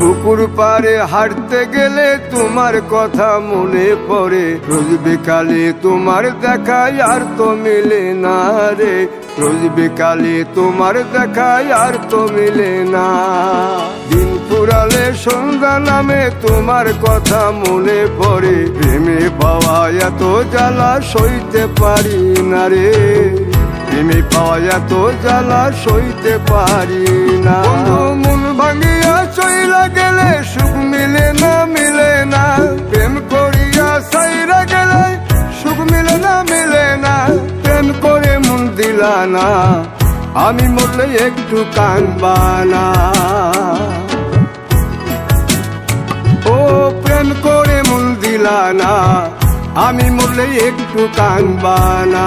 পুকুর পাড়ে হাঁটতে গেলে তোমার কথা মনে পড়ে, রোজ বিকালে তোমার দেখায় আর তো মিলে না রে, রোজ বিকালে তোমার দেখায় আর তো মিলে না। দিন ফুরালে সন্ধ্যা নামে তোমার কথা মনে পড়ে, প্রেমে পাওয়া এত জ্বালা সইতে পারি না রে, প্রেমে পাওয়া এত জ্বালা সইতে পারি না। মন ভাঙিয়া চইলা গেলে সুখ মিলে না, মিলে না, প্রেম করিয়া সাইরা গেলে সুখ মিলে না, মিলে না, প্রেম করে মন দিলা না, আমি মরলে একটু কাঁদবা না। ও প্রেম করে মন দিলা না, আমি মরলে একটু কাঁদবা না।